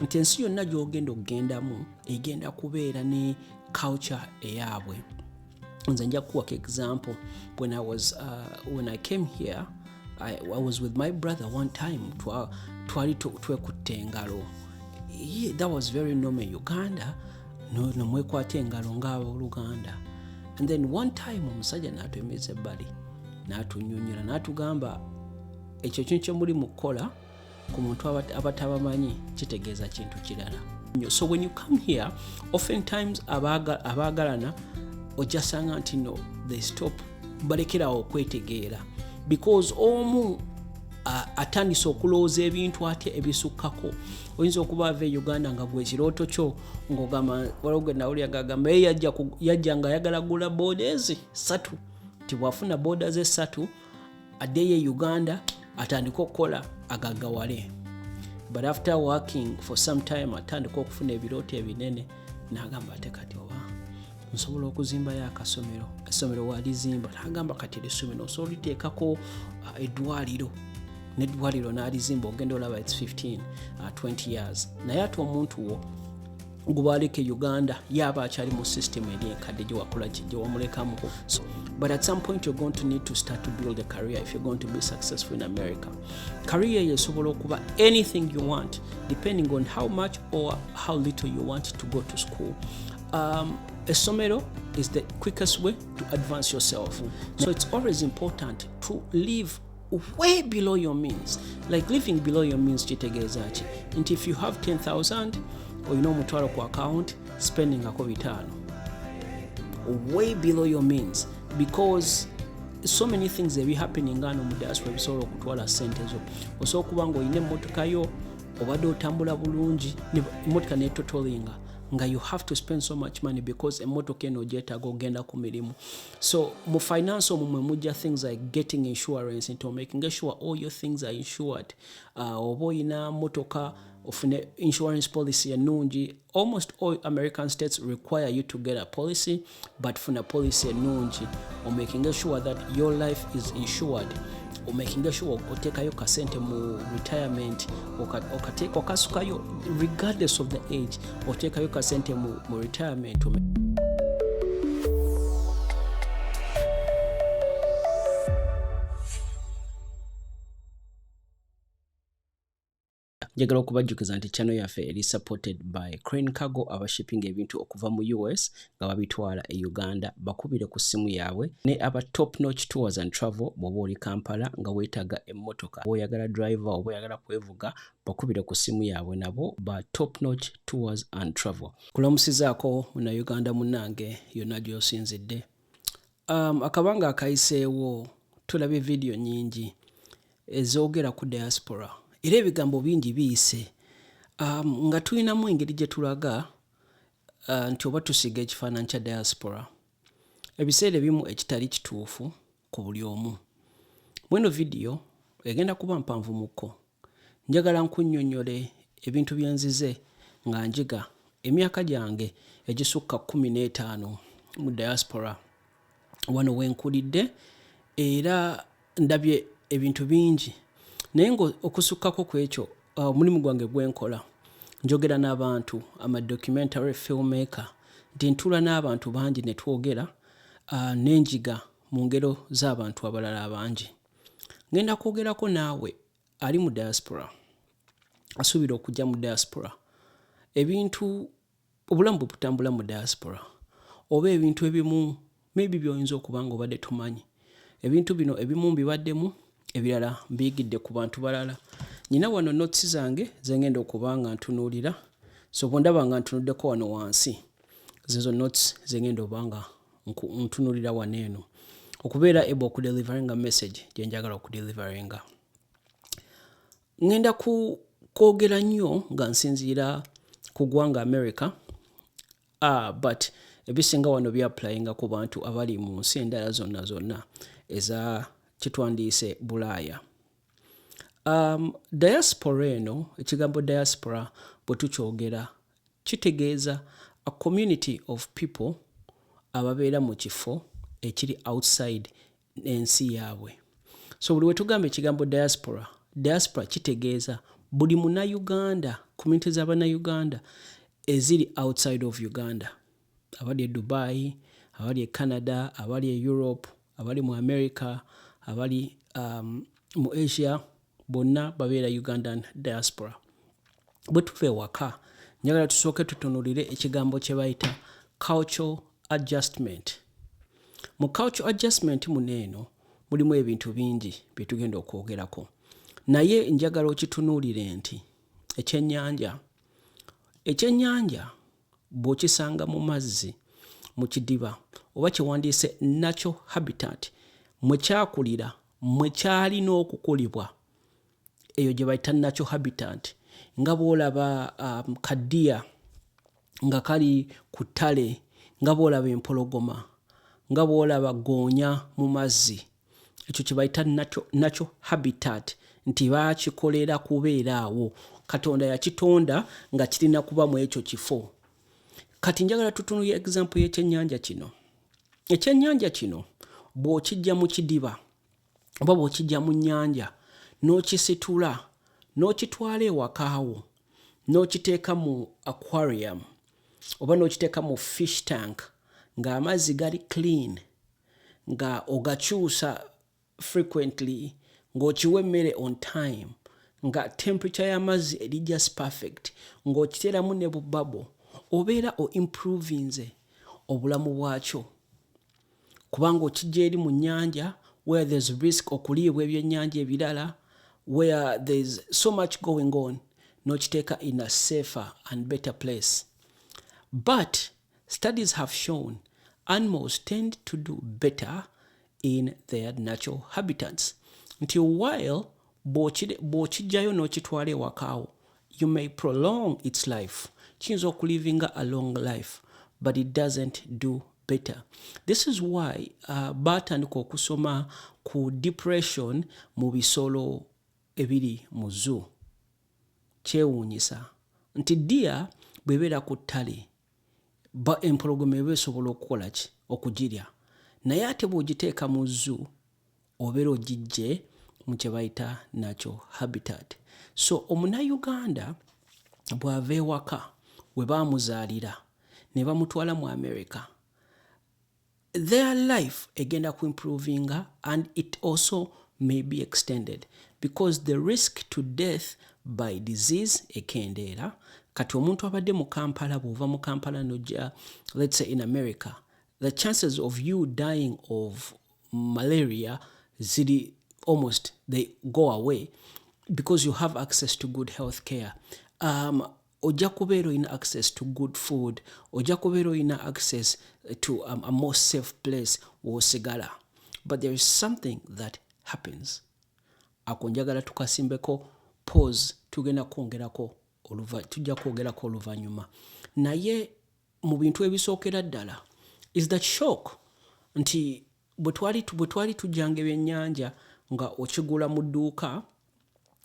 nti ensi yonna gy'ogenda okugendamu egenda kubeera ne culture eyaabwe. Nze nja kukuwako example. When I came here, I was with my brother one time. Twali twekutte engalo. That was very normal. Uganda, no mwekwata engalo ng'abooluganda. And then one time omusajja n'atwemeza ebbali n'atunnyonnyola n'atugamba ekyo kintu kye muli mu kukola ku muntu abatabamanyi kitegeeza kintu kirala. So when you come here, oftentimes abaagalana ojasanga nti no, they stop balekerawo okwetegeera because omu atandise okulowooza ebintu ate ebisukkako. Oyinza okuba ava e Uganda nga gwe ekirooto kyo ng'ogamba waliwo nawulira gagamba yajja nga ayagala gula borders 3 nti bw'afuna borders 3 addeyo e Uganda atandika okukola agaggawale. But after working for some time atandika okufuna ebirooto ebinene n'agamba ate kati oba nsobola okuzimbayo akasomero. Essomero walizimba n'agamba kati essomero osobola liteekako eddwaliro. N'eddwaliro n'alizimba ogenda olaba it's 15, 20 years. Naye ate omuntu wo gubaaleka e Uganda yaba akyali mu system eri enkadde gye wakola gye wamulekamu. So, but at some point you're going to need to start to build a career if you're going to be successful in America. Career yesobola okuba anything you want depending on how much or how little you want to go to school. Essomero is the quickest way to advance yourself. So it's always important to live way below your means. Like living below your means kitegeeza ki nti if you have 10,000 olina omutwalo ku account spending ako 5 way below your means because so many things that be happening ngano mu diaspora bisobola okutwala sente zo. Osobola okuba nga olina emmotoka yo obadde otambula bulungi emmotoka netotolinga nga you have to spend so much money because emmotoka eno ogyetaaga ogenda ku mirimu. So mu finance omwe mujja things like getting insurance into making sure all your things are insured. Oba olina mmotoka ofune insurance policy ennungi. Almost all American states require you to get a policy, but funa policy ennungi or making sure that your life is insured. Or making sure otekayo kasente mu retirement okasukayo regardless of the age otekayo kasente mu retirement. Njagala okubajjukiza nti channel yaffe eri supported by Crane Cargo abashipping ebintu okuva mu US nga babitwala e Uganda. Bakubire ku simu yaabwe ne aba top notch tours and travel bw'oba oli Kampala nga weetaaga emmotoka oyagala driver oba oyagala kwevuga bakubire ku simu yaabwe nabo ba top notch tours and travel. Kulamusizaako muna Uganda munange yonna gy'osinzidde. Akabanga akayiseewo tulabye video nyingi ezoogera ku diaspora. Era ebigambo bingi biyise nga tulinamu engeri gye tulaga nti oba tusiga ekifaananyi kya diaspora. Ebiseera ebimu ekitali kituufu ku buli omu. Mweno video egenda kuba mpanvu mukko. Njagala nkunnyonnyole ebintu bye nzize nga njiga emyaka gyange egisukka 15 mu diaspora wano wenkulidde era ndabye ebintu bingi. Naye okusukkako ku ekyo omulimu gwange gwenkola njogera n'abantu documentary filmmaker nti ntula n'abantu bangi ne twogera n'enjiga mu ngero z'abantu abalala abangi. Ngenda kwogerako naawe ali mu diaspora asuubira okujja mu diaspora ebintu obulamu bwe butambula mu diaspora oba ebintu ebimu maybe by'oyinza okuba nga obadde tumanyi. Ebintu bino ebimu mbibaddemu ebirala mbiyigidde ku bantu balala. Nina wano notes zange zengenda okuba nga ntunuulira. So bw'ondaba nga ntunuddeko wano wansi zezo notes zengenda oba nga ntunuulira wano eno okubeera able okudeliveringa message gye njagala okudeliveringa. Ngenda kwogera nnyo nga nsinziira ku ggwanga America but ebisinga wano byapplyinga ku bantu abali mu nsi endala zonna eza kitwandiise Bulaaya. Diaspora eno ekigambo diaspora bwe tukyogera kitegeeza a community of people ababeera mu kifo ekiri outside ensi yaabwe. So buli we tugamba ekigambo diaspora kitegeeza buli munnauganda community z'abannayuganda eziri outside of Uganda, abali e Dubai, abali e Canada, abali e Europe, abali mu America, abali mu Asia, bonna babeera Ugandan diaspora. Bwe tuva ewaka njagala tusooke tutunulire ekigambo kye bayita cultural adjustment. Mu cultural adjustment muneeno mulimu ebintu bingi bye tugenda okwogerako, naye njagala okitunuulire nti ekyennyanja bw'okisanga mu mazzi mu kidiba oba kyewandiise natural habitat mwe kyakulira mwe kyalina okukulibwa, eyo gye bayita natural habitat, nga bw'olaba kaddiya nga kali ku ttale, nga bw'olaba empologoma, nga bw'olaba goonya mu mazzi, ekyo kye bayita natural habitat, nti baakikolera kubeera awo. Katonda yakitonda nga kirina kuba mu ekyo kifo. Kati njagala tutunulire example y'ekyennyanja kino. Ekyennyanja kino bw'okijja mu kidiba oba bw'okijja mu nnyanja n'okisitula n'okitwala ewakaawo n'okiteeka mu aquarium oba n'okiteeka mu fish tank ng'amazzi gali clean, nga ogakyusa frequently, ng'okiwa emmere on time, nga temperature y'amazzi eri just perfect, ng'okiteeramu ne bubabo, obeera improvinze obulamu bwakyo. Kubanga okijja eri mu nnyanja where there's risk okuliibwa ebyennyanja ebirala, where there's so much going on, n'okiteeka in a safer and better place. But studies have shown animals tend to do better in their natural habitats. Until while bw'okijjayo n'okitwala ewakaawo, you may prolong its life. Kiyinza okulivinga a long life, but it doesn't do better. This is why baatandika okusoma ku depression mu bisolo ebiri mu zoo. Kyewuunyisa nti ddiya bw'ebeera ku ttale empologoma eba esobola okukola ki? Okugirya. Naye ate bw'ogiteeka mu zoo obeera ogiggye mu kye bayita natural habitat. So omunnayuganda bw'ava ewaka we baamuzaalira ne bamutwala mu America, their life egenda ku improvinga and it also may be extended because the risk to death by disease ekendeera. Kati omuntu abadde mu Kampala, bw'ova mu Kampala n'ojja let's say in America, the chances of you dying of malaria ziri almost they go away because you have access to good health care. Ojja kubeera olina access to good food, ojja kubeera olina access to a more safe place w'osigala. But there is something that happens. Ako njagala tukasimbeko pause, tujja kwogerako oluvannyuma. Naye mu bintu ebisookera ddala is that shock nti bwe twali tujjanga ebyennyanja nga okigula mu dduuka,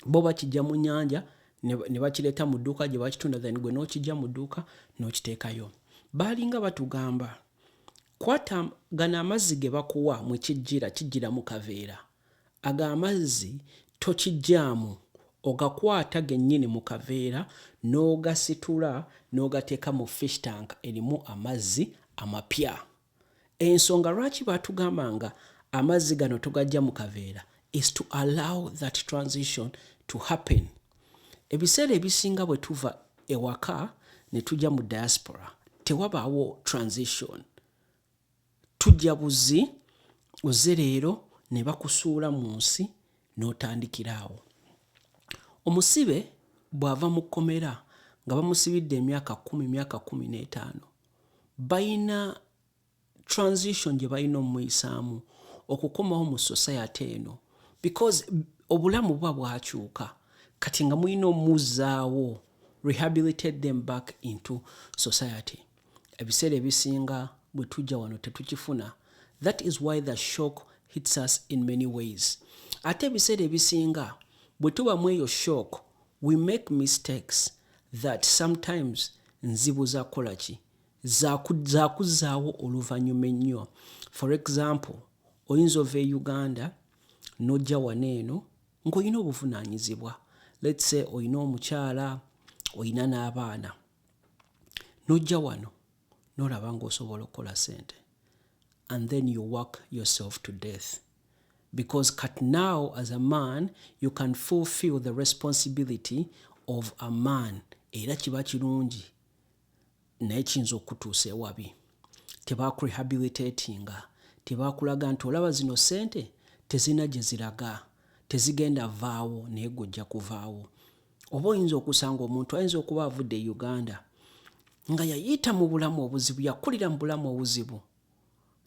bo bakijja mu nnyanja ne bakireeta mu dduuka gye bakitunda, then gwe n'okijja mu dduuka n'okiteekayo. Baalinga batugamba kwata gano amazzi ge bakuwa mwe kijjira mu kaveera, ago amazzi tokijjaamu, ogakwata gennyini mu kaveera n'ogasitula n'ogateeka mu fish tank erimu amazzi amapya. Ensonga lwaki baatugambanga amazzi gano togajja mu kaveera is to allow that transition to happen. Ebiseera ebisinga bwe tuva ewaka ne tujja mu diaspora tewabaawo transition. Tujja buzi, ozze leero ne bakusuula mu nsi n'otandikiraawo. Omusibe bw'ava mu kkomera nga bamusibidde emyaka 10, emyaka 15, bayina transition gye balina omuyisaamu okukomawo mu society eno because obulamu buba bwakyuka. Kati nga mulina omuzzaawo, rehabilitate them back into society. Ebiseera ebisinga bwe tujja wano tetukifuna. That is why the shock hits us in many ways. Ate ebiseera ebisinga bwe tuba mu eyo shock, we make mistakes that sometimes nzibu za kukola ki? Za kuzzaawo oluvannyuma ennyo. For example, oyinza ova e Uganda n'ojja wano eno ng'olina obuvunaanyizibwa. let's say oyina omukyala oyina n'abaana nojja wano nolaba ng'osobola okukola sente and then you work yourself to death because cut now as a man you can fulfill the responsibility of a man era kiba kirungi naye kiyinza okutuusa ewabi tebakurehabilitatinga tebakulaga nti olaba zino sente tezina gye ziraga tezigenda vaawo naye gojja kuvaawo oba oyinza okusanga omuntu ayinza okuba avudde e Uganda nga yayita mu bulamu obuzibu yakulira mu bulamu obuzibu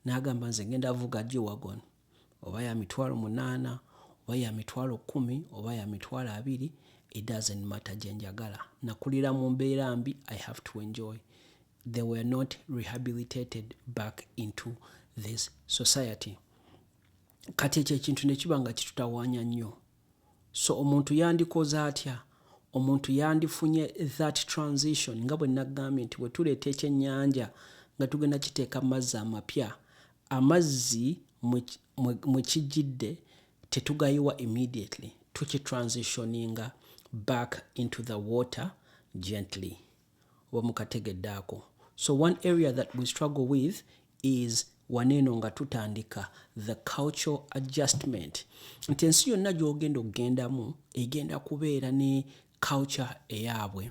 n'agamba nze ngenda avuga G-Wagon oba ya mitwalo 8 oba ya mitwalo 10 oba ya mitwalo 2 it doesn't matter gye njagala nakulira mu mbeera mbi I have to enjoy. They were not rehabilitated back into this society. Kati ekyo ekintu ne kiba nga kitutawaanya nnyo. So omuntu yandikoze atya? Omuntu yandifunye that transition nga bwe nagambye nti bwe tuleeta ekyennyanja nga tugenda kiteeka amazzi amapya amazzi mwe kijjidde tetugayiwa immediately tukitransitioninga back into the water gently oba mukategeddaako. So one area that we struggle with is waneeno nga tutandika the cultural adjustment. Nti ensi yonna gy'ogenda okugendamu egenda kubeera ne culture eyaabwe.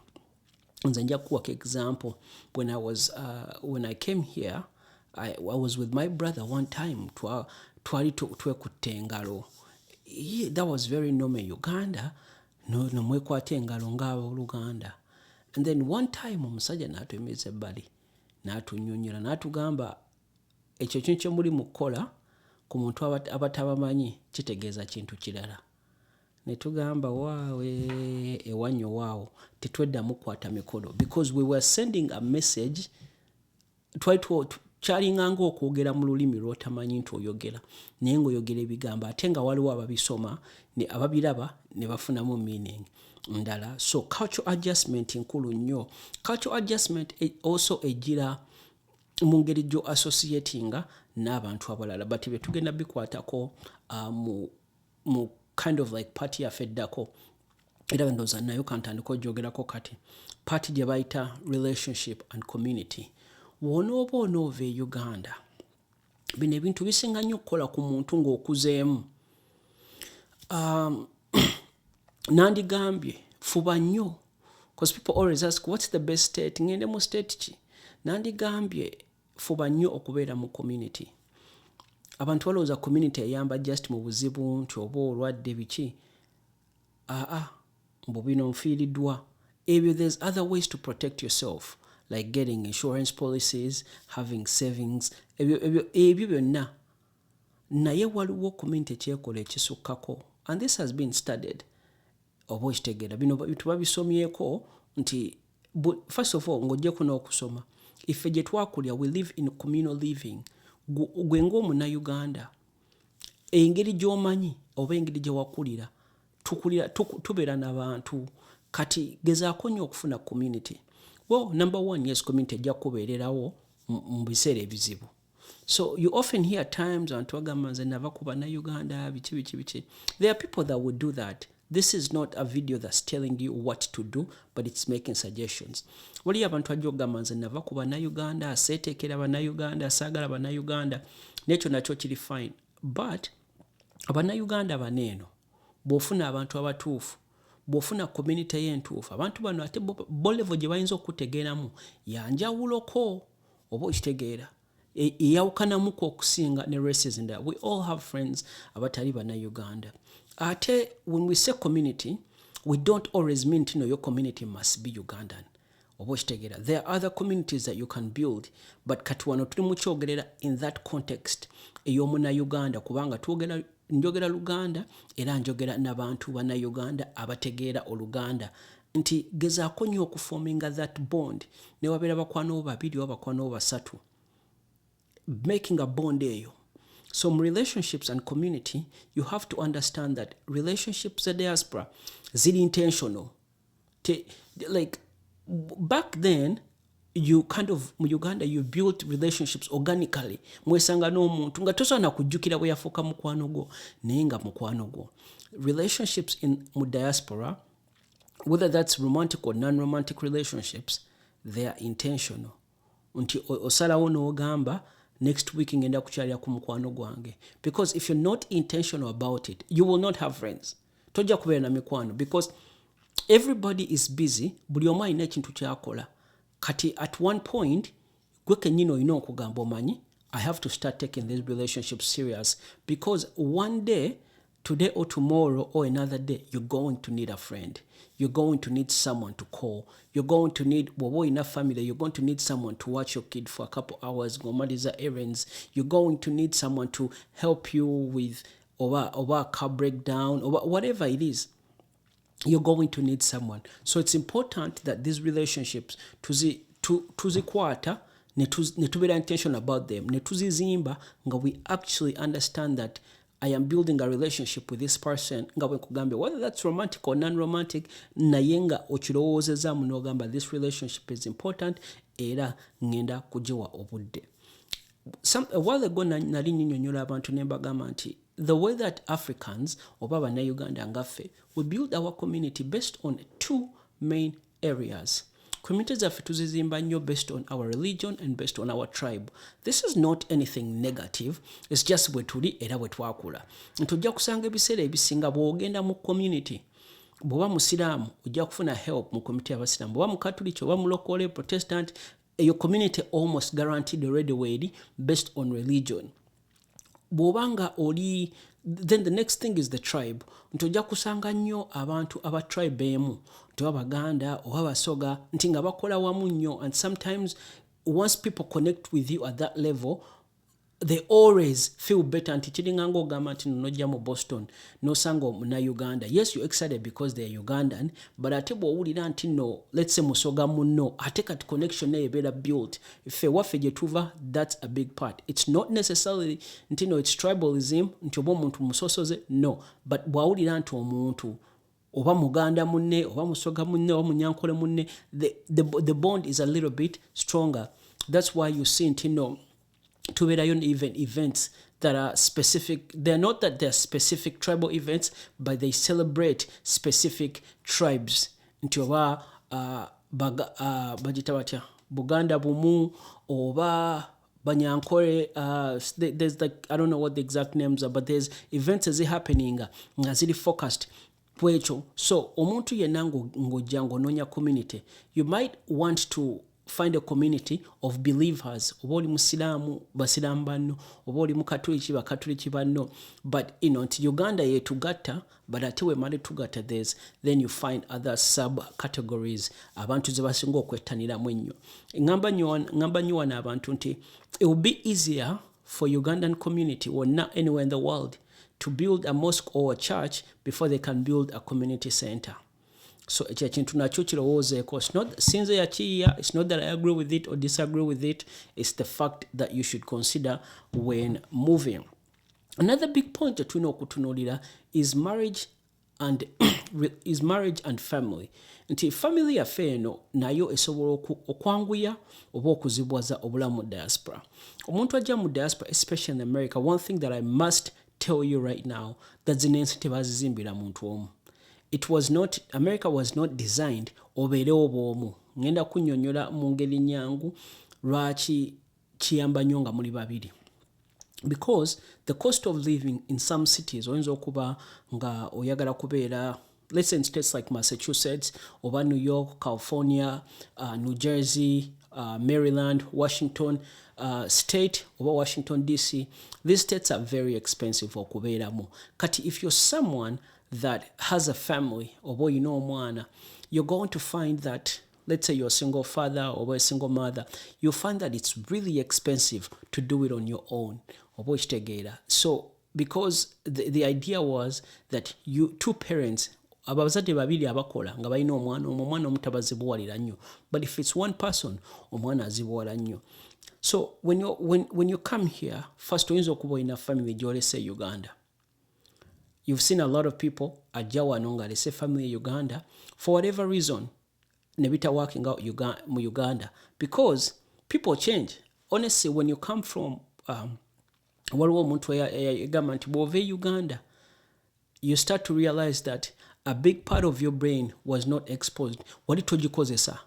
Nze nja kuwako example when I came here I was with my brother one time twali twekutte engalo. That was very normal Uganda no mwekwata engalo ng'abooluganda. And then one time omusajja n'atuyimiriza ebbali n'atunnyonnyola n'atugamba ekyo kintu kye muli mu kukola ku muntu abatabamanyi kitegeeza kintu kirala. Ne tugamba waawe ewannyo waawo tetweddamu kukwata mikolo because we were sending a message kyalinganga okwogera mu lulimi lw'otamanyi nti oyogera naye ng'oyogera ebigambo ate nga waliwo ababisoma ababiraba ne bafunamu meaning ndala. So cultural adjustment nkulu nnyo. Cultural adjustment also egira mu ngeri gyo associatinga n'abantu abalala but bye tugenda bikwatako mu kind of like party yaffe eddako era ndowooza nayo kantandika ogyogerako kati party gye bayita relationship and community. Wonooba onoova e Uganda bino ebintu bisinga nnyo okukola ku muntu ng'okuzeemu. Nandigambye fuba nnyo because people always ask what's the best state ngende mu state ki. Nandigambye fuba nnyo okubeera mu community. Abantu balowooza community eyamba just mu buzibu nti oba olwadde biki mbu bino nfiiriddwa ebyo. There's other ways to protect yourself like getting insurance policies, having savings, ebyo byonna naye waliwo community kyekola ekisukkako and this has been studied. Oba okitegeera bino tubabisomyeko nti first of all ng'oggyeko n'okusoma iffe gye twakulya we live in communal living. Gwe ng'omunnauganda engeri gy'omanyi oba engeri gye wakulira tubeera n'abantu kati gezaako nnyo okufuna community. Well, number one, yes, community ejja kubeererawo mu biseera ebizibu. So you often hear times abantu bagamba nze nava ku bannayuganda biki. There are people that would do that. This is not a video that's telling you what to do, but it's making suggestions. Waliyo abantu ajja okugamba nze nava ku bannayuganda seeteekera bannayuganda saagala bannayuganda nekyo nakyo kiri fine. But abannayuganda baneeno bw'ofuna abantu abatuufu bw'ofuna community y'entuufu abantu bano ate bo level gye bayinza okutegeeramu yanjawuloko oba okitegeera eyawukanamuko okusinga ne races endala. We all have friends abatali bannayuganda. Ate when we say community we don't always mean to know your community must be Ugandan oba okitegeera. There are other communities that you can build but kati wano tuli mu kyogerera in that context ey'omunnayuganda kubanga njogera Luganda era njogera n'abantu bannayuganda abategeera Oluganda nti gezaako nnyo okuforminga that bond ne wabeera bakwano babiri oba bakwano basatu making a bond eyo. So in relationships and community you have to understand that relationships are diaspora ziri intentional. Like back then you kind of mu Uganda you built relationships organically. Mwesanga n'omuntu nga tosobola kujjukira bwe yafuuka mukwano gwo naye nga mukwano gwo. Relationships in mu diaspora whether that's romantic or non-romantic relationships, they are intentional. Nti osalawo n'ogamba next week ngenda kukyalira ku mukwano gwange, because if you're not intentional about it, you will not have friends. Tojja kubeera na mikwano, because everybody is busy, buli omu alina ekintu kyakola. Kati at one point gwe kennyini olina okugamba omanyi, I have to start taking this relationship serious, because one day, today or tomorrow or another day, you're going to need a friend. You're going to need someone to call. You're going to need, in a family, you're going to need someone to watch your kid for a couple hours, ngomaliza errands. You're going to need someone to help you with a car breakdown, or whatever it is. You're going to need someone. So it's important that these relationships, tuzikwata, netubeera intentional about them, netuzizimba nga we actually understand that I am building a relationship with this person, nga bwe nkugambye, whether that's romantic or non-romantic, naye nga okirowoozezaamu n'ogamba this relationship is important era ngenda kugiwa obudde. A while ago nali nnyonnyola abantu ne mbagamba nti the way that Africans oba bannayuganda ngaffe we build our community based on two main areas. Communities zaffe tuzizimba nnyo based on our religion and based on our tribe. This is not anything negative, it's just bwe tuli era bwe twakula. Tujja kusanga ebiseera ebisinga bw'ogenda mu community, bw'oba musiraamu ojja kufuna help mu community y'abasiraamu, bw'oba mukatuliki oba mulokole protestant, your community almost guaranteed already way based on religion. Bw'obanga oli, then the next thing is the tribe. Ntojja kusanga nnyo abantu aba tribe emu, nti Abaganda oba Abasoga, nti nga bakola wamu nnyo, and sometimes once people connect with you at that level, they always feel better. Nti kiringa ng'ogamba nti nojja mu Boston n'osanga Munnayuganda. Yes, you're excited because they're Ugandan, but ate bw'owulira nti no, let's say Musoga munno, ate kati connection naye ebeera built. Ffe waffe gye tuva, that's a big part. It's not necessarily nti no, it's tribalism, nti oba omuntu musosoze, no, but bw'awulira nti omuntu oba Muganda munne, oba Musoga munne, oba Munyankole munne, the bond is a little bit stronger. That's why you see nti no, tubeerayo even events that are specific. They're not that they're specific tribal events, but they celebrate specific tribes. Nti oba bagita batya Buganda bumu oba Banyankole, there's like, I don't know what the exact names are, but there's events as happening nga ziri focused kwekyo. So omuntu yenna ng'ojja ng'onoonya community, you might want to find a community of believers. Oba oli Musiraamu, Basiraamu banno, oba oli Mukatuliki, Bakatuliki banno. But nti Uganda yetugatta, but ate wemale tugatta, then you find other sub-categories abantu ze basinga okwettaniramu ennyo. Ngamba nnyo wano abantu nti it will be easier for Ugandan community or not anywhere in the world to build a mosque or a church before they can build a community center. So ekyo ekintu nakyo kirowoozeeko. Sinze yakiyiya, it's not that I agree with it or disagree with it, it's the fact that you should consider when moving. Another big point that tulina okutunuulira is marriage and family. Nti family yaffe eno nayo esobola okwanguya oba okuzibwaza obulamu mu diaspora. Omuntu ajja mu diaspora, especially in America, one thing that I must tell you right now, that zino ensi tebazizimbira muntu omu. America was not designed obeerewo bw'omu. Ngenda kunnyonnyola mu ngeri nnyangu lwaki kiyamba nnyo nga muli babiri. Because the cost of living in some cities, oyinza okuba nga oyagala kubeera, let's say in states like Massachusetts, oba New York, California, New Jersey, Maryland, Washington State, oba Washington DC, these states are very expensive okubeeramu. Kati if you're someone that has a family, oba you know omwana, you're going to find that, let's say you're a single father or a single mother, you'll find that it's really expensive to do it on your own. So because the idea was that two parents, abazadde babiri abakola nga balina omwana omu tabazibuwalira nnyo, but if it's one person, omwana azibuwala nnyo. So when you come here, first oyinza okuba olina family gy'olese Uganda. You've seen a lot of people ajja wano nga alese family Uganda for whatever reason ne bitawaakinga out mu Uganda, because people change. Honestly, when you come from waliwo omuntu eyagamba nti bw'ova Uganda, you start to realize that a big part of your brain was not exposed. Wali togikozesa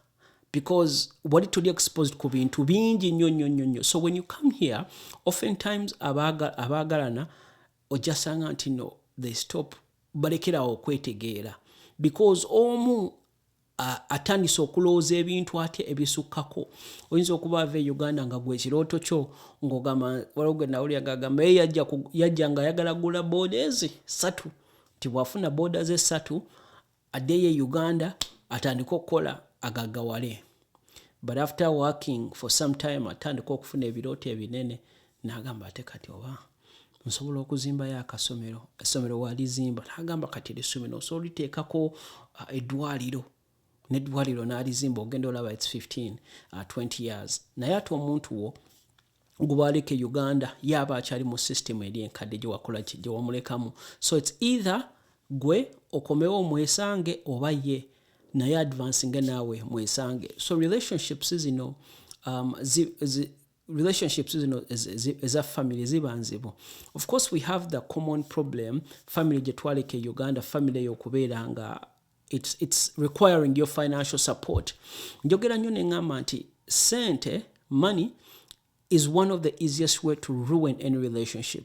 because wali toli exposed ku bintu bingi nnyo. So when you come here, oftentimes abagalana ojasanga nti no, they stop balekerawo okwetegeera because omu atandise okulowooza ebintu ate ebisukkako. Oyinza okuba ava e Uganda nga gwe ekirooto kyo ng'ogamba waliwo nawulira ng'agamba yajja nga ayagala gula borders 3 nti bw'afuna borders 3 addeyo e Uganda atandika okukola agagawale. But after working for some time atandika okufuna ebirooto ebinene n'agamba ate kati oba nsobola okuzimbayo akasomero, essomero walizimba n'agamba kati essomero osobola liteekako eddwaliro n'eddwaliro n'alizimba ogenda olaba it's 20 years. Naye ate omuntu wo gubaleka e Uganda yaba akyali mu system eri enkadde gye wakola gye wamulekamu. So it's either gwe okomewo mwesange oba ye naye advancing naawe mwesange. So relationships zino eza family ziba nzibu. Of course we have the common problem family gye twaleka e Uganda, family y'okubeera nga it's requiring your financial support. Njogera nnyo ne ngamba nti sente, money is one of the easiest way to ruin any relationship.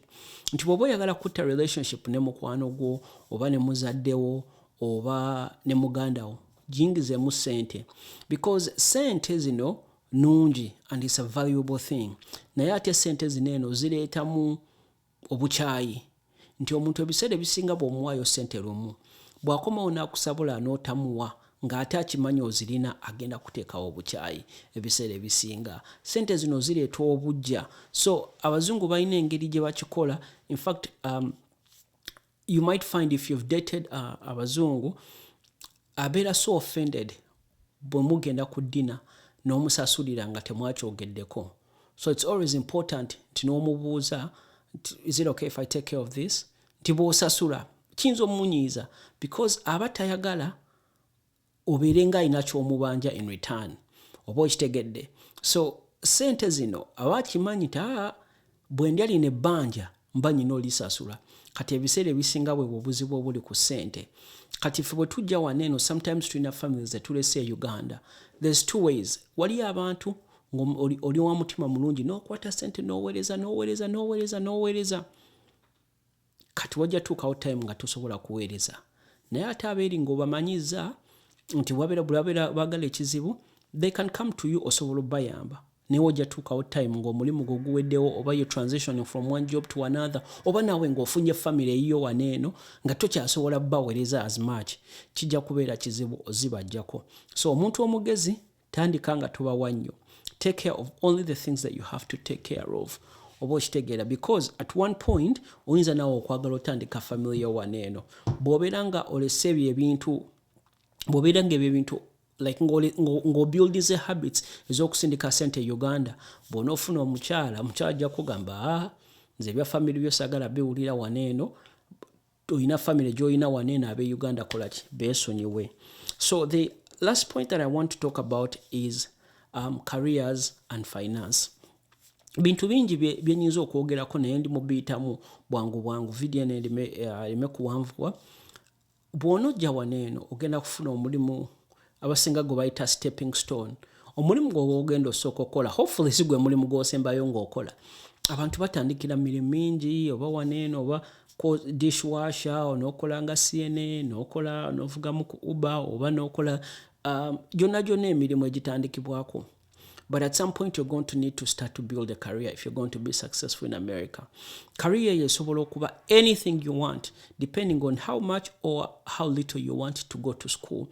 Nti bw'oba oyagala kutta relationship ne mukwano gwo oba ne muzaddewo oba ne mugandawo jingizemu sente because sente zino nungi and it's a valuable thing. Naye ate sente zino eno zireetamu obukyayi nti omuntu ebiseera ebisinga bw'omuwaayo sente lumu bw'akomawo n'akusabula n'otamuwa ng'ate akimanyi ozirina agenda kuteekawo obukyayi ebiseera ebisinga. Sente zino zireeta obujja. So abazungu balina engeri gye bakikola. In fact you might find if you've dated abazungu abeera so offended bwe mugenda ku ddina n'omusasulira nga temwakyogeddeko. So it's always important nti n'omubuuza is it okay if I take care of this? Nti bw'osasula kiyinza omunyiiza because aba tayagala obeere nga alina ky'omubanja in return oba okitegedde. So sente zino aba akimanyi nti bwe ndi alina ebbanja mba nyina olisasula. Kati ebiseera ebisinga bwe obuzibu obuli ku sente. Kati ffe bwe tujja wano eno sometimes tulina families zetulese e Uganda. There's 2 ways. Wali abantu oli wa mutima mulungi n'okwata sente n'oweereza. Kati wajja tuukawo time nga tosobola kuweereza. Naye ate abeeri ng'obamanyiza nti bw'abeera baagala ekizibu they can come to you osobola obbayamba. Naye wajja tuukawo time ng'omulimu gwo guweddewo oba you're transitioning from one job to another oba naawe ng'ofunye family eyiyo wano eno nga tokyasobola baweereza as much kijja kubeera kizibu ozibajjako. So omuntu omugezi tandika nga tobawa nnyo. Take care of only the things that you have to take care of. Oba okitegeera because at one point oyinza naawe okwagala otandika family yo wano eno bw'obeera nga olese ebyo ebintu bw'obeera nga ebyo ebintu like ng'obuildize habits ez'okusindika sente e Uganda bw'onoofuna omukyala ajja kugamba nze ebya family byosagala biwulira wano eno oyina family gy'olina wano eno ab'e Uganda kola ki beesonyiwe. So the last point that I want to talk about is careers and finance. Bintu bingi byenyinza okwogerako naye ndi mubiyitamu bwangu video eno ereme kuwanvuwa. Bw'onojja wano eno ogenda kufuna omulimu abasinga gwe bayita stepping stone. Omulimu gw'ogenda osooka okola hopefully si gwe mulimu gw'osembayo ng'okola. Abantu batandikira mirimu mingi oba wano eno oba dishwasher onookola nga CNN n'okola n'ovugamu ku Uber oba n'okola gyonna emirimu egitandikibwako. But at some point you're going to need to start to build a career if you're going to be successful in America. Career yesobola okuba anything you want depending on how much or how little you want to go to school.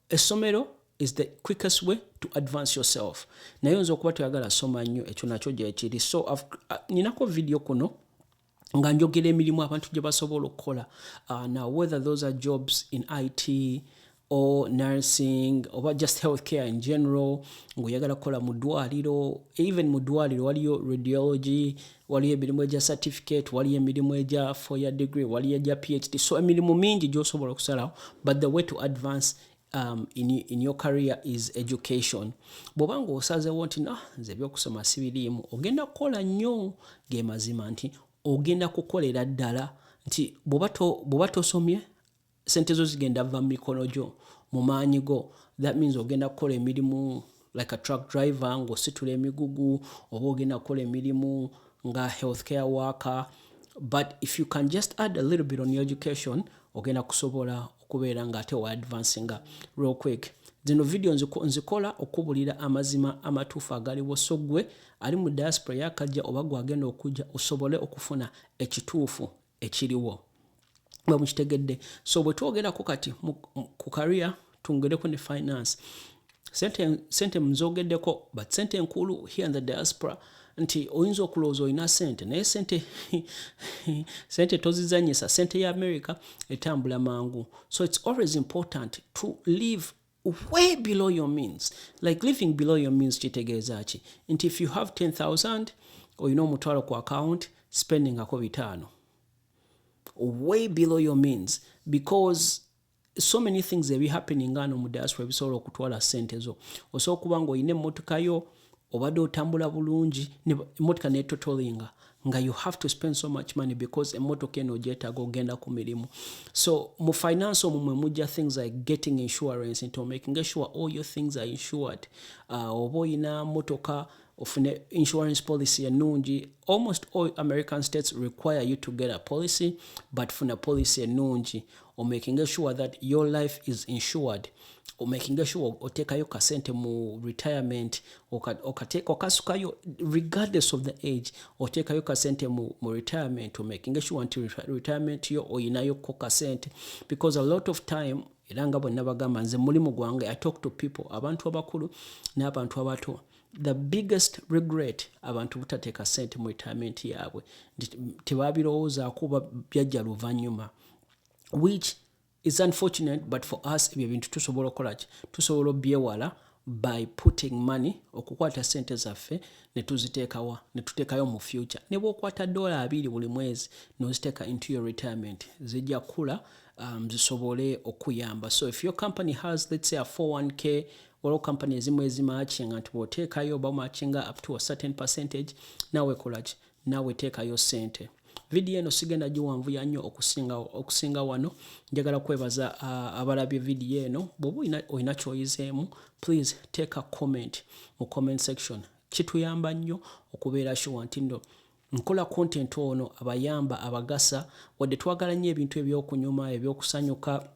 Essomero is the quickest way to advance yourself. Naye oyinza okuba toyagala soma nnyo ekyo nakyo gyekiri. So ninako video kuno nga njogera emirimu abantu gye basobola okukola. Now whether those are jobs in IT or nursing or just healthcare in general, ng'oyagala kukola mu ddwaliro, even mu ddwaliro waliyo radiology, waliyo emirimu egya certificate, waliyo emirimu egya 4-year degree, waliyo egya PhD. So emirimu mingi gy'osobola okusalawo, but the way to advance in your career is education. Bw'oba ng'osazeewo nti nze ebyokusoma sibiriimu, ogenda kukola nnyo gemazima nti ogenda kukolera ddala nti bw'oba tosomye sente zo zigenda va mu mikono gyo mu maanyi go. That means ogenda kukola emirimu like a truck driver ng'ositula emigugu, oba ogenda kukola emirimu nga healthcare worker. But if you can just add a little bit on your education, ogenda kusobola okubeera nga ate wa advancinga real quick. Zino video nzikola okubulira amazima amatuufu agaliwo, so gwe ali mu diaspora yakajja oba gwagenda okujja osobole okufuna ekituufu ekiriwo. Ba mukitegedde. So bwe twogerako kati ku career tungereko ne finance. Sente mzogeddeko, but sente enkulu here in the diaspora nti oyinza okulowooza olina sente naye sente tozizanyisa. Sente ya America etambula mangu. So it's always important to live way below your means. Like living below your means kitegeeza ki nti if you have 10,000 oyina omutwalo ku account, spending ako 5 way below your means, because so many things that be happening ngano mu diaspora bisobola okutwala sente zo. Osobola kuba nga oyina emmotoka yo obadde otambula bulungi emmotoka netotolinga nga you have to spend so much money because emmotoka eno ogyetaaga ogenda ku mirimu. So mu finance omwo mujja things like getting insurance into making sure all your things are insured. Oba oyina mmotoka ofune insurance policy ennungi. Almost all American states require you to get a policy, but funa policy ennungi, or making sure that your life is insured, or making sure otekayo kasente mu retirement, okasukayo regardless of the age, otekayo kasente mu retirement, or making sure until retirement yo oyinayo ko kasente. Because a lot of time iranga bonna bagamba nze mulimu gwange, I talk to people, abantu abakulu n'abantu abato, the biggest regret abantu butateeka sente mu retirement yaabwe tebabirowooza kuba byajja luvannyuma, which is unfortunate. But for us ebyo bintu tusobola okukola ki, tusobola obyewala by putting money, okukwata sente zaffe ne tuziteekawa ne tuteekayo mu future. Ne bw'okwata $2 buli mwezi n'oziteeka into your retirement, zijja kula zisobole okuyamba. So if your company has, let's say, a 401k, waliwo company ezimu ezimakinga nti bw'oteekayo oba makinga up to a certain percentage, naawe kola ki, naawe teekayo sente. Video eno sigenda giwanvuya nnyo okusinga wano. Njagala kwebaza abalabye video eno. Bw'oba olina kyoyizeemu, please take a comment mu comment section. Kituyamba nnyo okubeera sure nti nno nkola content ono abayamba, abagasa, wadde twagala nnyo ebintu ebyokunyuma, ebyokusanyuka,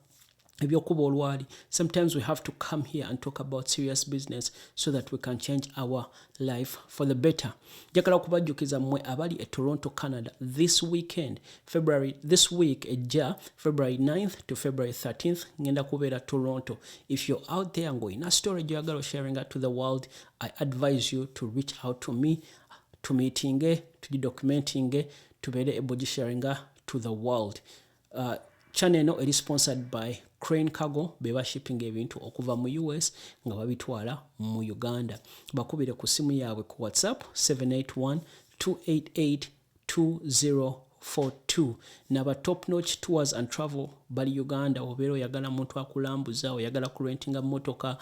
ebyokuba olwali. Sometimes we have to come here and talk about serious business so that we can change our life for the better. Njagala okubajjukiza mmwe abali e Toronto, Canada, this week ejja February 9th to February 13th ngenda kubeera Toronto. If you're out there ng'olina story gy'oyagala sharing to the world, I advise you to reach out to me, to meetinge, to documenting, tubeere able sharing to the world. Channel eno eri sponsored by Crane Cargo, beba shipping ebintu okuva mu US nga babitwala mu Uganda. Bakubire ku simu yaabwe ku WhatsApp 781-288-2042. Naba Top Notch Tours and Travel bali Uganda. Obeera oyagala muntu akulambuza, oyagala ku rentinga mmotoka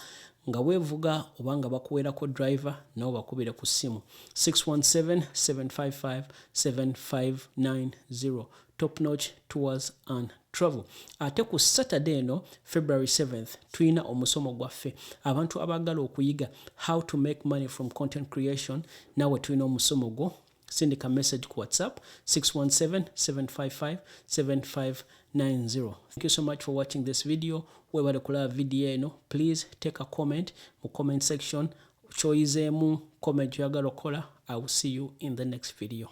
nga weevuga oba nga bakuweerako driver, nabo bakubire ku simu 617-755-7590. Top Notch Tours and Travel. Ate ku Saturday no February 7th tuyina omusomo gwaffe abantu abagala okuyiga how to make money from content creation. Nawe tuyina omusomo gwo. Sindika message ku WhatsApp 617-755-7590. Thank you so much for watching this video. Webale kulaba video eno, please take a comment mu comment section. Choizeemu comment yagala okola. I will see you in the next video.